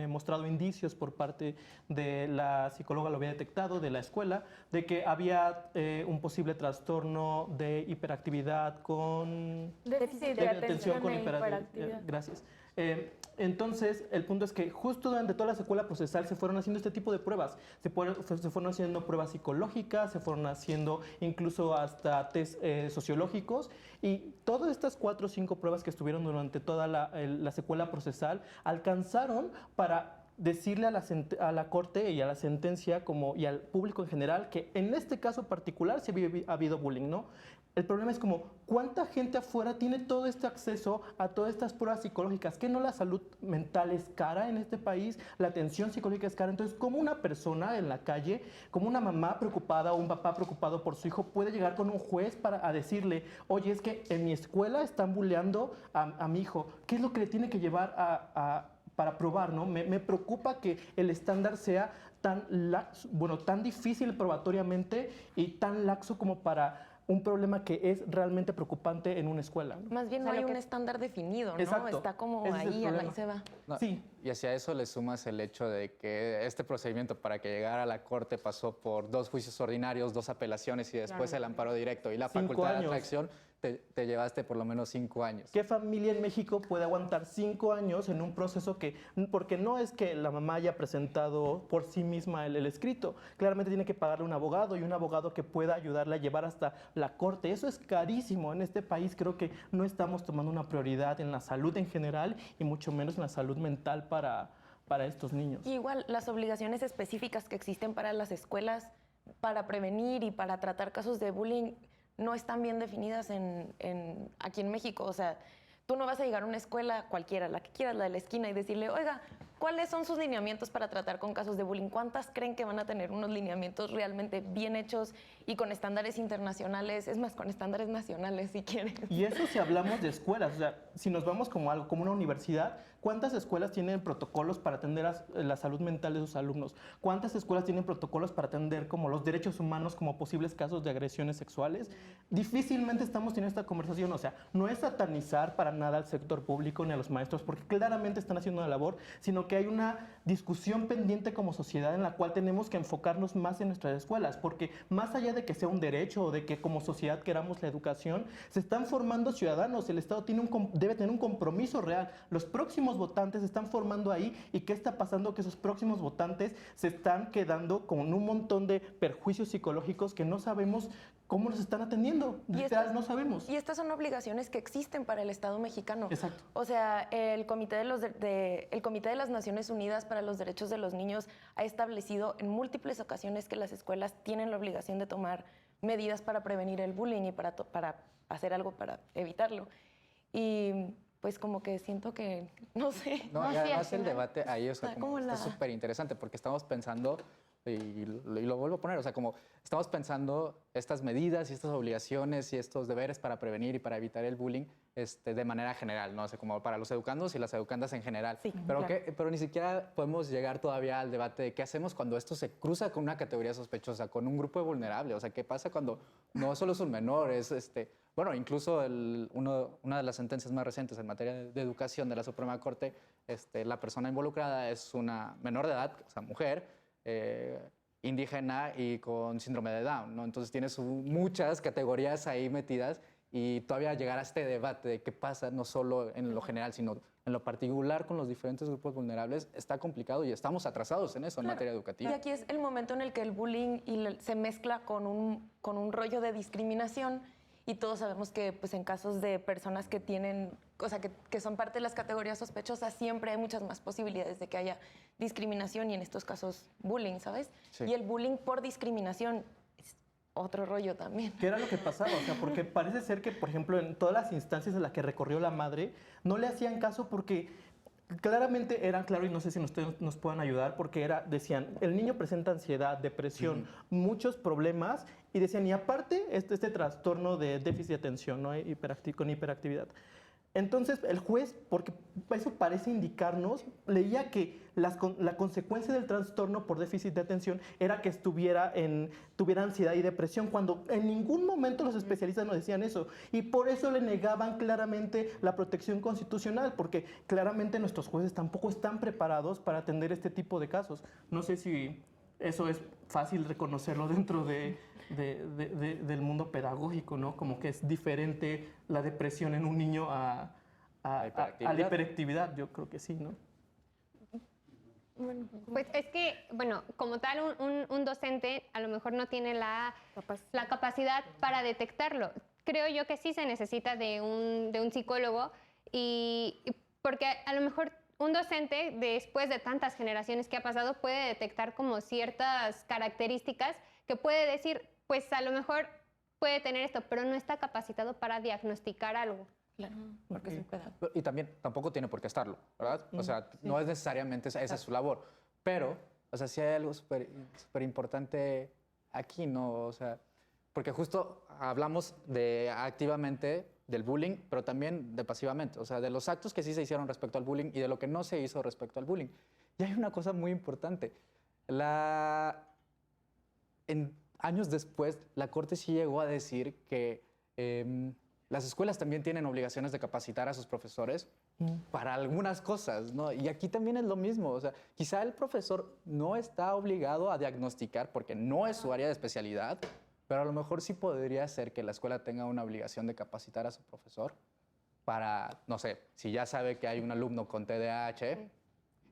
mostrado indicios por parte de la psicóloga, lo había detectado, de la escuela, de que había un posible trastorno de hiperactividad con... Déficit de atención con e hiperactividad. Gracias. Entonces, el punto es que justo durante toda la secuela procesal se fueron haciendo este tipo de pruebas. Se fueron haciendo pruebas psicológicas, se fueron haciendo incluso hasta test sociológicos, y todas estas 4 o 5 pruebas que estuvieron durante toda la secuela procesal alcanzaron para decirle a la Corte y a la sentencia y al público en general que en este caso particular sí ha habido bullying, ¿no? El problema es como, ¿cuánta gente afuera tiene todo este acceso a todas estas pruebas psicológicas? ¿Que no la salud mental es cara en este país? ¿La atención psicológica es cara? Entonces, ¿cómo una persona en la calle, como una mamá preocupada o un papá preocupado por su hijo, puede llegar con un juez a decirle, oye, es que en mi escuela están bulleando a mi hijo? ¿Qué es lo que le tiene que llevar para probar, ¿no? Me preocupa que el estándar sea tan difícil probatoriamente y tan laxo como para un problema que es realmente preocupante en una escuela, ¿no? Más bien no hay un estándar definido, ¿no? Exacto. Está como Ese es el ahí se va. No, sí. Y hacia eso le sumas el hecho de que este procedimiento para que llegara a la Corte pasó por 2 juicios ordinarios, 2 apelaciones y después el amparo directo y la 5 facultad años. de atracción. Te llevaste por lo menos 5 años. ¿Qué familia en México puede aguantar 5 años en un proceso porque no es que la mamá haya presentado por sí misma el escrito? Claramente tiene que pagarle un abogado, y un abogado que pueda ayudarle a llevar hasta la Corte. Eso es carísimo. En este país creo que no estamos tomando una prioridad en la salud en general y mucho menos en la salud mental para estos niños. Y igual, las obligaciones específicas que existen para las escuelas para prevenir y para tratar casos de bullying no están bien definidas aquí en México. O sea, tú no vas a llegar a una escuela cualquiera, la que quieras, la de la esquina, y decirle, oiga, ¿cuáles son sus lineamientos para tratar con casos de bullying? ¿Cuántas creen que van a tener unos lineamientos realmente bien hechos y con estándares internacionales? Es más, con estándares nacionales, si quieren. Y eso si hablamos de escuelas, o sea, si nos vamos como una universidad, ¿cuántas escuelas tienen protocolos para atender la salud mental de sus alumnos? ¿Cuántas escuelas tienen protocolos para atender como los derechos humanos como posibles casos de agresiones sexuales? Difícilmente estamos teniendo esta conversación. O sea, no es satanizar para nada al sector público ni a los maestros, porque claramente están haciendo una labor, sino que hay una discusión pendiente como sociedad en la cual tenemos que enfocarnos más en nuestras escuelas, porque más allá de que sea un derecho o de que como sociedad queramos la educación, se están formando ciudadanos. El Estado debe tener un compromiso real. Los próximos votantes se están formando ahí, y ¿qué está pasando? Que esos próximos votantes se están quedando con un montón de perjuicios psicológicos que no sabemos cómo los están atendiendo. Literal, no sabemos. Y estas son obligaciones que existen para el Estado mexicano. Exacto. O sea, el Comité de las Naciones Unidas para los Derechos de los Niños ha establecido en múltiples ocasiones que las escuelas tienen la obligación de tomar medidas para prevenir el bullying y para hacer algo para evitarlo. Y pues como que siento que, no sé. No, y además el debate ahí está súper interesante, porque estamos pensando, y lo vuelvo a poner, o sea, como estamos pensando estas medidas y estas obligaciones y estos deberes para prevenir y para evitar el bullying de manera general, ¿no? O sea, como para los educandos y las educandas en general. Sí, pero, claro. pero ni siquiera podemos llegar todavía al debate de qué hacemos cuando esto se cruza con una categoría sospechosa, con un grupo vulnerable. O sea, ¿qué pasa cuando no solo es un menor, es bueno, incluso una de las sentencias más recientes en materia de educación de la Suprema Corte, la persona involucrada es una menor de edad, o sea, mujer, indígena y con síndrome de Down, ¿no? Entonces tienes muchas categorías ahí metidas y todavía llegar a este debate de qué pasa, no solo en lo general, sino en lo particular con los diferentes grupos vulnerables, está complicado y estamos atrasados en eso, en materia educativa. Y aquí es el momento en el que el bullying se mezcla con un rollo de discriminación, y todos sabemos que pues, en casos de personas que tienen, o sea, que son parte de las categorías sospechosas, siempre hay muchas más posibilidades de que haya discriminación y en estos casos bullying, ¿sabes? Sí. Y el bullying por discriminación es otro rollo también. ¿Qué era lo que pasaba? O sea, porque parece ser que, por ejemplo, en todas las instancias en las que recorrió la madre, no le hacían caso porque claramente eran claro, y no sé si ustedes nos puedan ayudar, porque decían, el niño presenta ansiedad, depresión, muchos problemas, y decían, y aparte, este trastorno de déficit de atención, ¿no? Con hiperactividad. Entonces, el juez, porque eso parece indicarnos, leía que la consecuencia del trastorno por déficit de atención era que tuviera ansiedad y depresión, cuando en ningún momento los especialistas nos decían eso. Y por eso le negaban claramente la protección constitucional, porque claramente nuestros jueces tampoco están preparados para atender este tipo de casos. No sé si eso es fácil reconocerlo dentro del mundo pedagógico, ¿no? Como que es diferente la depresión en un niño a la hiperactividad. Yo creo que sí, ¿no? Pues es que, bueno, como tal, un docente a lo mejor no tiene la capacidad para detectarlo. Creo yo que sí se necesita de un psicólogo, y porque a lo mejor un docente, después de tantas generaciones que ha pasado, puede detectar como ciertas características que puede decir, pues a lo mejor puede tener esto, pero no está capacitado para diagnosticar algo. Claro, porque es un pedazo. Y también tampoco tiene por qué estarlo, ¿verdad? O sea, no es necesariamente esa es su labor, pero, o sea, sí hay algo súper importante aquí, ¿no? O sea, porque justo hablamos activamente del bullying, pero también de pasivamente, o sea, de los actos que sí se hicieron respecto al bullying y de lo que no se hizo respecto al bullying. Y hay una cosa muy importante. Años después, la Corte sí llegó a decir que las escuelas también tienen obligaciones de capacitar a sus profesores para algunas cosas, ¿no? Y aquí también es lo mismo, o sea, quizá el profesor no está obligado a diagnosticar porque no es su área de especialidad, pero a lo mejor sí podría ser que la escuela tenga una obligación de capacitar a su profesor para, no sé, si ya sabe que hay un alumno con TDAH,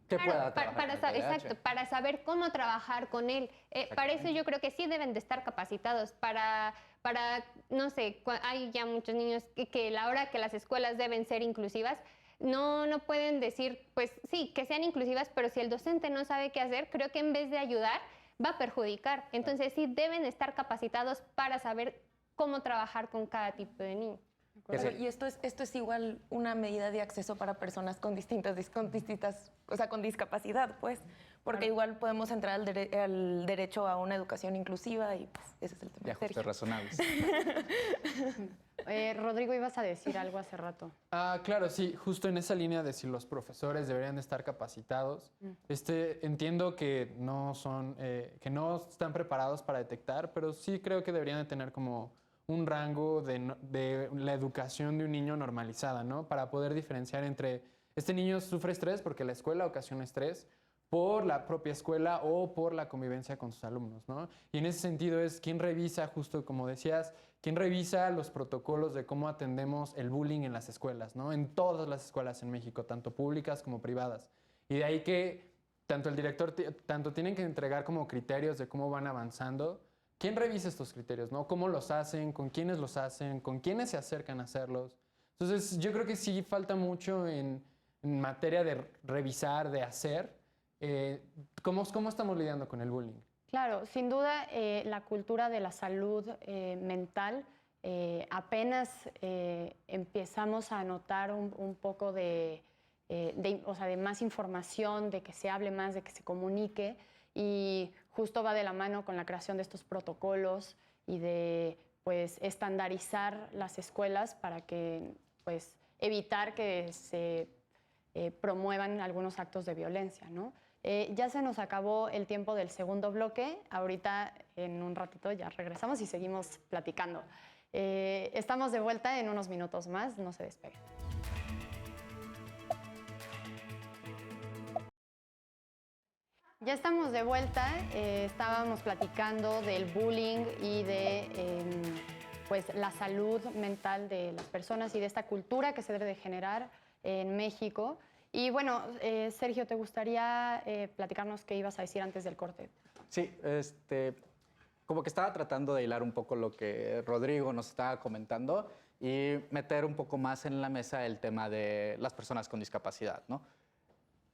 que pueda trabajar con el TDAH. Exacto, para saber cómo trabajar con él. Para eso yo creo que sí deben de estar capacitados, para no sé, hay ya muchos niños que la hora que las escuelas deben ser inclusivas, no pueden decir, pues sí, que sean inclusivas, pero si el docente no sabe qué hacer, creo que en vez de ayudar, va a perjudicar. Entonces sí deben estar capacitados para saber cómo trabajar con cada tipo de niño. Y esto es igual una medida de acceso para personas con o sea, con discapacidad, pues, porque igual podemos entrar al derecho a una educación inclusiva y pues ese es el tema. Y ajustes razonables. Rodrigo, ibas a decir algo hace rato. Claro, sí, justo en esa línea de si los profesores deberían de estar capacitados. Entiendo que no están preparados para detectar, pero sí creo que deberían de tener como un rango de la educación de un niño normalizada, ¿no? Para poder diferenciar entre este niño sufre estrés porque la escuela ocasiona estrés, por la propia escuela o por la convivencia con sus alumnos, ¿no? Y en ese sentido es quién revisa, justo como decías, quién revisa los protocolos de cómo atendemos el bullying en las escuelas, ¿no? En todas las escuelas en México, tanto públicas como privadas. Y de ahí que tanto el director, tienen que entregar como criterios de cómo van avanzando. ¿Quién revisa estos criterios, no? ¿Cómo los hacen? ¿Con quiénes los hacen? ¿Con quiénes se acercan a hacerlos? Entonces, yo creo que sí falta mucho en materia de revisar, de hacer. ¿Cómo estamos lidiando con el bullying? Claro, sin duda la cultura de la salud mental apenas empezamos a notar un poco de más información, de que se hable más, de que se comunique, y justo va de la mano con la creación de estos protocolos y de pues estandarizar las escuelas para que pues evitar que se promuevan algunos actos de violencia, ¿no? Ya se nos acabó el tiempo del segundo bloque. Ahorita, en un ratito, ya regresamos y seguimos platicando. Estamos de vuelta en unos minutos más. No se despeguen. Ya estamos de vuelta, estábamos platicando del bullying y de pues, la salud mental de las personas y de esta cultura que se debe de generar en México. Y bueno, Sergio, ¿te gustaría platicarnos qué ibas a decir antes del corte? Sí, como que estaba tratando de hilar un poco lo que Rodrigo nos estaba comentando y meter un poco más en la mesa el tema de las personas con discapacidad, ¿no?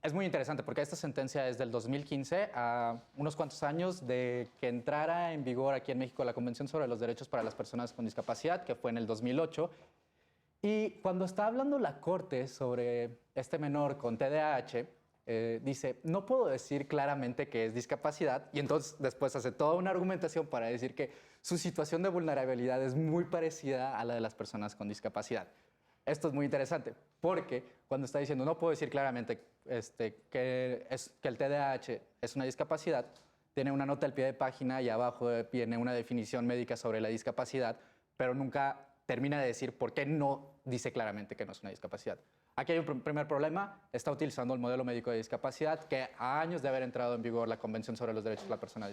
Es muy interesante porque esta sentencia es del 2015, a unos cuantos años de que entrara en vigor aquí en México la Convención sobre los Derechos para las Personas con Discapacidad, que fue en el 2008. Y cuando está hablando la Corte sobre este menor con TDAH, dice, no puedo decir claramente que es discapacidad, y entonces después hace toda una argumentación para decir que su situación de vulnerabilidad es muy parecida a la de las personas con discapacidad. Esto es muy interesante, porque cuando está diciendo, no puedo decir claramente que el TDAH es una discapacidad, tiene una nota al pie de página y abajo viene una definición médica sobre la discapacidad, pero nunca termina de decir por qué no dice claramente que no es una discapacidad. Aquí hay un primer problema, está utilizando el modelo médico de discapacidad, que a años de haber entrado en vigor la Convención sobre los Derechos de la Persona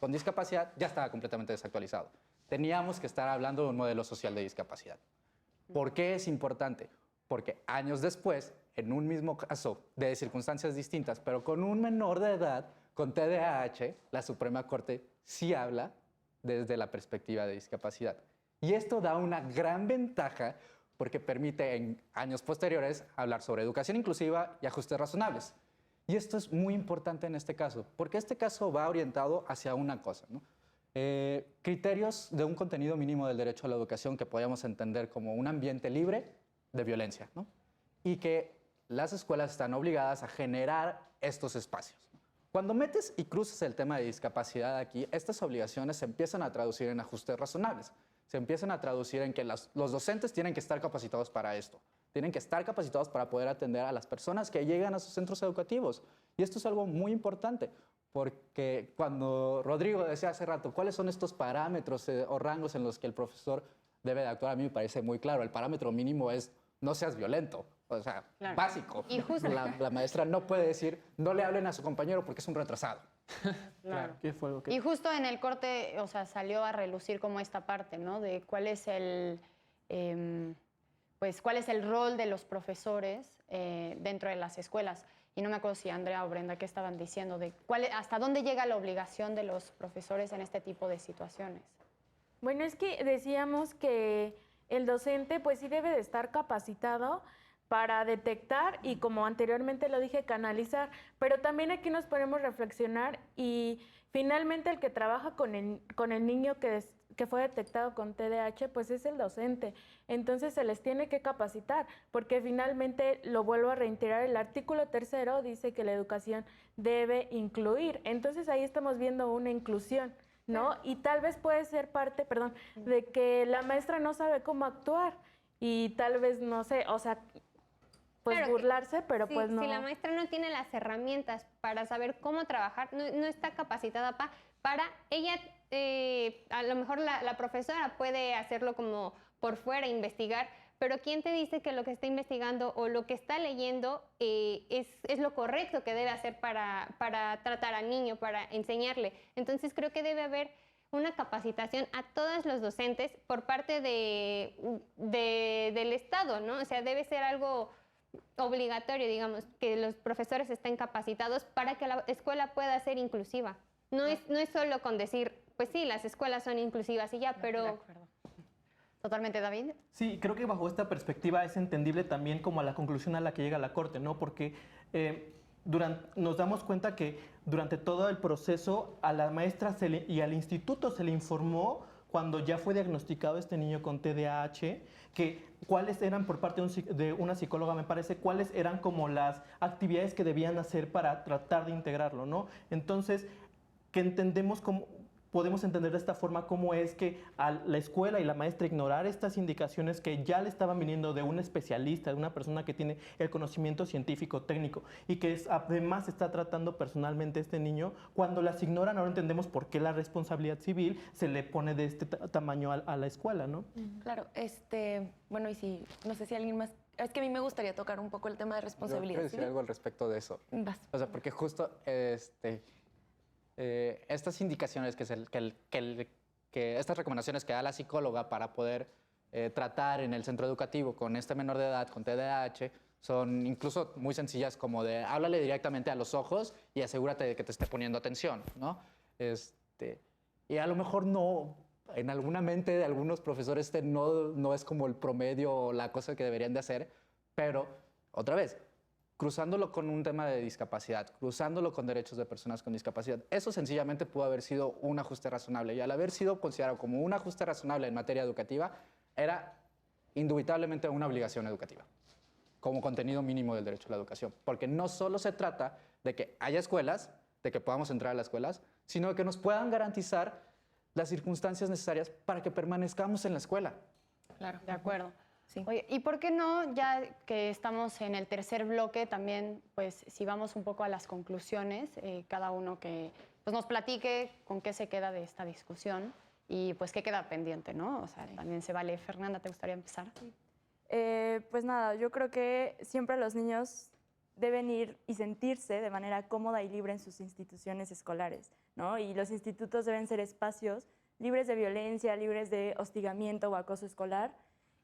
con Discapacidad, ya estaba completamente desactualizado. Teníamos que estar hablando de un modelo social de discapacidad. ¿Por qué es importante? Porque años después, en un mismo caso de circunstancias distintas, pero con un menor de edad, con TDAH, la Suprema Corte sí habla desde la perspectiva de discapacidad. Y esto da una gran ventaja porque permite en años posteriores hablar sobre educación inclusiva y ajustes razonables. Y esto es muy importante en este caso, porque este caso va orientado hacia una cosa, ¿no? Criterios de un contenido mínimo del derecho a la educación que podríamos entender como un ambiente libre de violencia, ¿no? Y que las escuelas están obligadas a generar estos espacios. Cuando metes y cruzas el tema de discapacidad aquí, estas obligaciones se empiezan a traducir en ajustes razonables. Se empiezan a traducir en que los docentes tienen que estar capacitados para esto. Tienen que estar capacitados para poder atender a las personas que llegan a sus centros educativos. Y esto es algo muy importante, porque cuando Rodrigo decía hace rato, ¿cuáles son estos parámetros o rangos en los que el profesor debe de actuar? A mí me parece muy claro. El parámetro mínimo es no seas violento, o sea, claro, básico. Y justo la maestra no puede decir, no le hablen a su compañero porque es un retrasado. Claro. ¿Qué fue lo que... Y justo en el corte, o sea, salió a relucir como esta parte, ¿no? De cuál es el, pues, cuál es el rol de los profesores dentro de las escuelas. Y no me acuerdo si Andrea o Brenda qué estaban diciendo, de hasta dónde llega la obligación de los profesores en este tipo de situaciones. Bueno, es que decíamos que el docente pues sí debe de estar capacitado para detectar y, como anteriormente lo dije, canalizar, pero también aquí nos ponemos a reflexionar y finalmente el que trabaja con el niño que fue detectado con TDAH, pues es el docente. Entonces se les tiene que capacitar, porque finalmente, lo vuelvo a reiterar, el artículo 3º dice que la educación debe incluir. Entonces ahí estamos viendo una inclusión, ¿no? Y tal vez puede ser parte, de que la maestra no sabe cómo actuar y tal vez, no sé, o sea, pues claro, burlarse, pero sí, pues no. Si la maestra no tiene las herramientas para saber cómo trabajar, no está capacitada para ella, a lo mejor la profesora puede hacerlo como por fuera, investigar, pero ¿quién te dice que lo que está investigando o lo que está leyendo es lo correcto que debe hacer para tratar al niño, para enseñarle? Entonces creo que debe haber una capacitación a todos los docentes por parte del Estado, ¿no? O sea, debe ser algo obligatorio, digamos, que los profesores estén capacitados para que la escuela pueda ser inclusiva. No es solo con decir, pues sí, las escuelas son inclusivas y ya, pero... Totalmente, David. Sí, creo que bajo esta perspectiva es entendible también como a la conclusión a la que llega la Corte, ¿no? Porque nos damos cuenta que durante todo el proceso a la maestra y al instituto se le informó cuando ya fue diagnosticado este niño con TDAH, que cuáles eran por parte de una psicóloga, me parece, cuáles eran como las actividades que debían hacer para tratar de integrarlo, ¿no? Entonces, que entendemos cómo... Podemos entender de esta forma cómo es que a la escuela y la maestra ignorar estas indicaciones que ya le estaban viniendo de un especialista, de una persona que tiene el conocimiento científico, técnico, y que además está tratando personalmente a este niño, cuando las ignoran, ahora entendemos por qué la responsabilidad civil se le pone de este tamaño a la escuela, ¿no? Claro, bueno, y si, no sé si alguien más Es que a mí me gustaría tocar un poco el tema de Yo responsabilidad. quiero decir algo al respecto de eso. Vas. O sea, porque justo estas indicaciones que estas recomendaciones que da la psicóloga para poder tratar en el centro educativo con este menor de edad, con TDAH, son incluso muy sencillas, como de háblale directamente a los ojos y asegúrate de que te esté poniendo atención, ¿no? Y a lo mejor no, en alguna mente de algunos profesores no es como el promedio o la cosa que deberían de hacer, pero otra vez, cruzándolo con un tema de discapacidad, cruzándolo con derechos de personas con discapacidad, eso sencillamente pudo haber sido un ajuste razonable. Y al haber sido considerado como un ajuste razonable en materia educativa, era indubitablemente una obligación educativa, como contenido mínimo del derecho a la educación. Porque no solo se trata de que haya escuelas, de que podamos entrar a las escuelas, sino de que nos puedan garantizar las circunstancias necesarias para que permanezcamos en la escuela. Claro. De acuerdo. Sí. Oye, ¿y por qué no, ya que estamos en el tercer bloque, también, pues, si vamos un poco a las conclusiones, cada uno que pues, nos platique con qué se queda de esta discusión y pues qué queda pendiente, ¿no? O sea, también se vale. Fernanda, ¿te gustaría empezar? Pues nada, yo creo que siempre los niños deben ir y sentirse de manera cómoda y libre en sus instituciones escolares, ¿no? Y los institutos deben ser espacios libres de violencia, libres de hostigamiento o acoso escolar,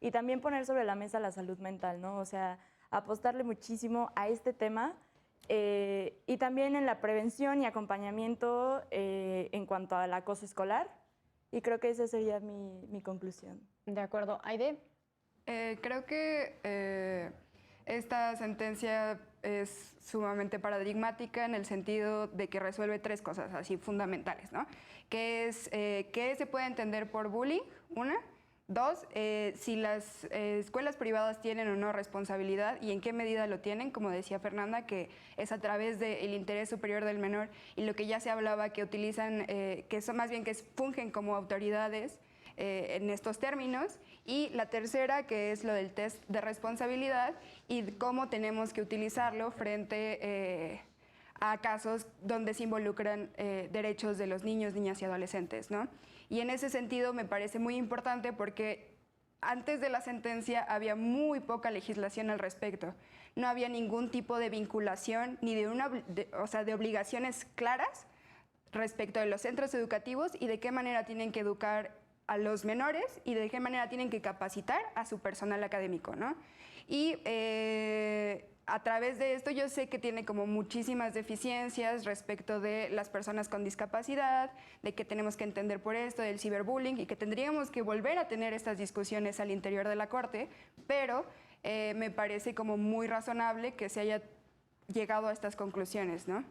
y también poner sobre la mesa la salud mental, ¿no? O sea, apostarle muchísimo a este tema y también en la prevención y acompañamiento en cuanto al acoso escolar. Y creo que esa sería mi conclusión. De acuerdo. Aide. Creo que esta sentencia es sumamente paradigmática en el sentido de que resuelve tres cosas así fundamentales, ¿no? Que es qué se puede entender por bullying, una. Dos, si las escuelas privadas tienen o no responsabilidad y en qué medida lo tienen, como decía Fernanda, que es a través del interés superior del menor y lo que ya se hablaba que utilizan, que son más bien que fungen como autoridades en estos términos. Y la tercera, que es lo del test de responsabilidad y cómo tenemos que utilizarlo frente a casos donde se involucran derechos de los niños, niñas y adolescentes, ¿no? Y en ese sentido me parece muy importante porque antes de la sentencia había muy poca legislación al respecto. No había ningún tipo de vinculación ni de obligaciones claras respecto de los centros educativos y de qué manera tienen que educar a los menores y de qué manera tienen que capacitar a su personal académico, ¿no? Y a través de esto yo sé que tiene como muchísimas deficiencias respecto de las personas con discapacidad, de que tenemos que entender por esto del ciberbullying y que tendríamos que volver a tener estas discusiones al interior de la Corte, pero me parece como muy razonable que se haya llegado a estas conclusiones, ¿no?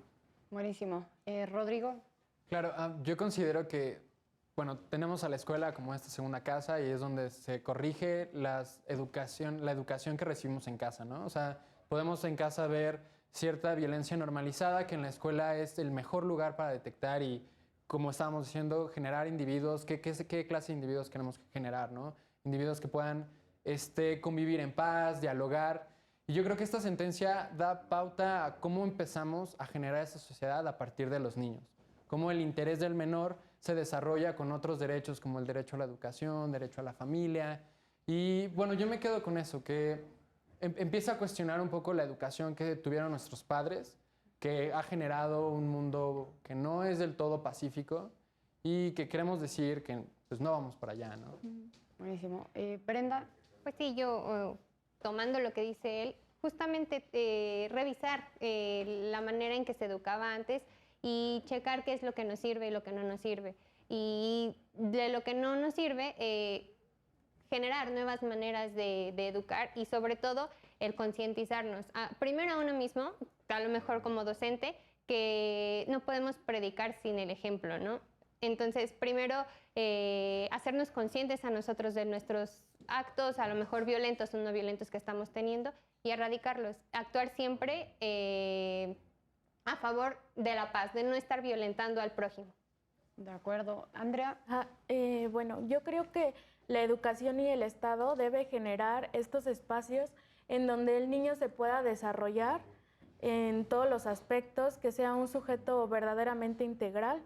Buenísimo. Rodrigo. Claro, yo considero que, bueno, tenemos a la escuela como esta segunda casa y es donde se corrige la educación que recibimos en casa, ¿no? O sea, podemos en casa ver cierta violencia normalizada que en la escuela es el mejor lugar para detectar y, como estábamos diciendo, generar individuos, qué clase de individuos queremos generar, ¿no? Individuos que puedan convivir en paz, dialogar. Y yo creo que esta sentencia da pauta a cómo empezamos a generar esa sociedad a partir de los niños. Cómo el interés del menor se desarrolla con otros derechos como el derecho a la educación, derecho a la familia. Y bueno, yo me quedo con eso, que empieza a cuestionar un poco la educación que tuvieron nuestros padres, que ha generado un mundo que no es del todo pacífico y que queremos decir que pues, no vamos para allá, ¿no? Buenísimo. Brenda. Pues sí, yo tomando lo que dice él, justamente revisar la manera en que se educaba antes y checar qué es lo que nos sirve y lo que no nos sirve. Y de lo que no nos sirve, generar nuevas maneras de educar y sobre todo el concientizarnos. Primero a uno mismo, a lo mejor como docente, que no podemos predicar sin el ejemplo, ¿no? Entonces, primero hacernos conscientes a nosotros de nuestros actos, a lo mejor violentos o no violentos que estamos teniendo y erradicarlos. Actuar siempre a favor de la paz, de no estar violentando al prójimo. De acuerdo. Andrea. Bueno, yo creo que la educación y el Estado debe generar estos espacios en donde el niño se pueda desarrollar en todos los aspectos, que sea un sujeto verdaderamente integral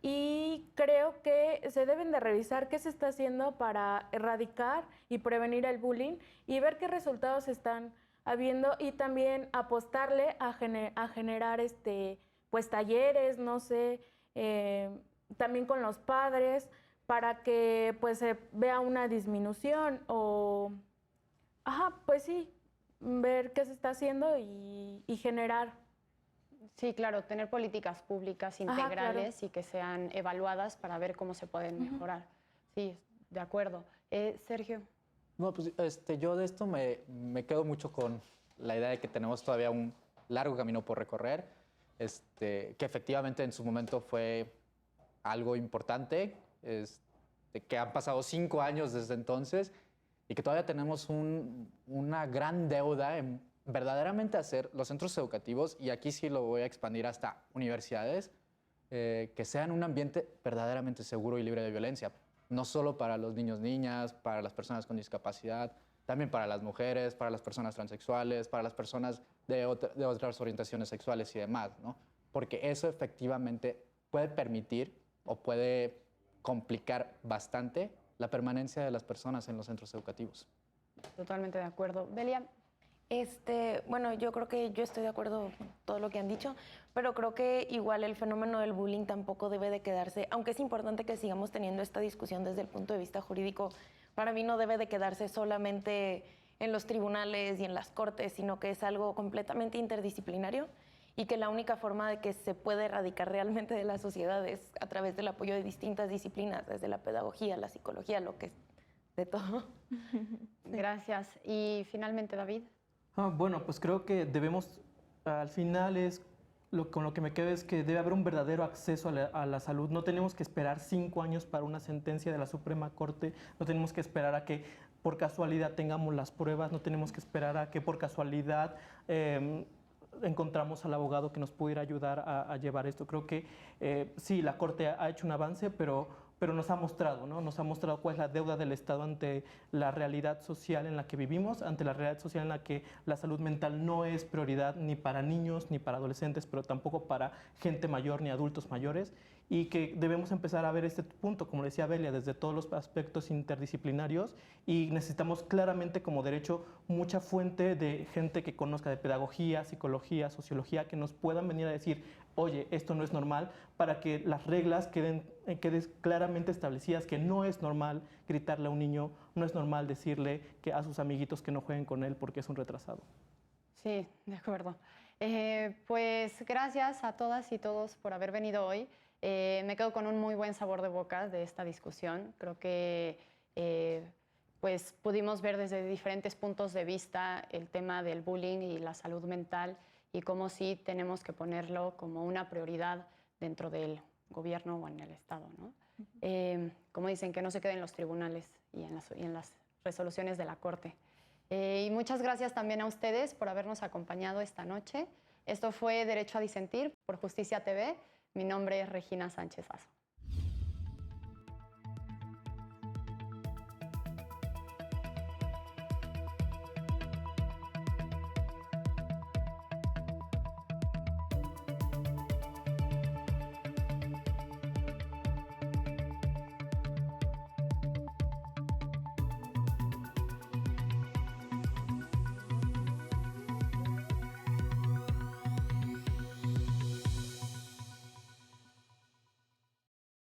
y creo que se deben de revisar qué se está haciendo para erradicar y prevenir el bullying y ver qué resultados están habiendo y también apostarle a generar pues talleres, no sé, también con los padres para que pues se vea una disminución o, pues sí, ver qué se está haciendo y generar. Sí, claro, tener políticas públicas integrales y que sean evaluadas para ver cómo se pueden mejorar. Sí, de acuerdo. Sergio. No, pues yo de esto me quedo mucho con la idea de que tenemos todavía un largo camino por recorrer, que efectivamente en su momento fue algo importante, que han pasado 5 años desde entonces y que todavía tenemos una gran deuda en verdaderamente hacer los centros educativos, y aquí sí lo voy a expandir hasta universidades, que sean un ambiente verdaderamente seguro y libre de violencia, no solo para los niños, niñas, para las personas con discapacidad, también para las mujeres, para las personas transexuales, para las personas de otras orientaciones sexuales y demás, ¿no? Porque eso efectivamente puede permitir o puede complicar bastante la permanencia de las personas en los centros educativos. Totalmente de acuerdo. Belia. Bueno, yo creo que yo estoy de acuerdo con todo lo que han dicho, pero creo que igual el fenómeno del bullying tampoco debe de quedarse, aunque es importante que sigamos teniendo esta discusión desde el punto de vista jurídico, para mí no debe de quedarse solamente en los tribunales y en las cortes, sino que es algo completamente interdisciplinario y que la única forma de que se puede erradicar realmente de la sociedad es a través del apoyo de distintas disciplinas, desde la pedagogía, la psicología, lo que es de todo. Gracias. Y finalmente, David. Bueno, pues creo que debemos, al final con lo que me quedo es que debe haber un verdadero acceso a la salud. No tenemos que esperar 5 años para una sentencia de la Suprema Corte, no tenemos que esperar a que por casualidad tengamos las pruebas, no tenemos que esperar a que por casualidad encontramos al abogado que nos pudiera ayudar a llevar esto. Creo que sí, la Corte ha hecho un avance, pero nos ha mostrado, ¿no? Nos ha mostrado cuál es la deuda del Estado ante la realidad social en la que vivimos, ante la realidad social en la que la salud mental no es prioridad ni para niños ni para adolescentes, pero tampoco para gente mayor ni adultos mayores, y que debemos empezar a ver este punto, como decía Belia, desde todos los aspectos interdisciplinarios, y necesitamos claramente como derecho mucha fuente de gente que conozca de pedagogía, psicología, sociología, que nos puedan venir a decir, oye, esto no es normal, para que las reglas queden claramente establecidas, que no es normal gritarle a un niño, no es normal decirle que a sus amiguitos que no jueguen con él porque es un retrasado. Sí, de acuerdo. Pues gracias a todas y todos por haber venido hoy. Me quedo con un muy buen sabor de boca de esta discusión. Creo que pues pudimos ver desde diferentes puntos de vista el tema del bullying y la salud mental y cómo sí tenemos que ponerlo como una prioridad dentro del gobierno o en el Estado, ¿no? Como dicen, que no se quede en los tribunales y en las resoluciones de la Corte. Y muchas gracias también a ustedes por habernos acompañado esta noche. Esto fue Derecho a Disentir por Justicia TV. Mi nombre es Regina Sánchez Azo.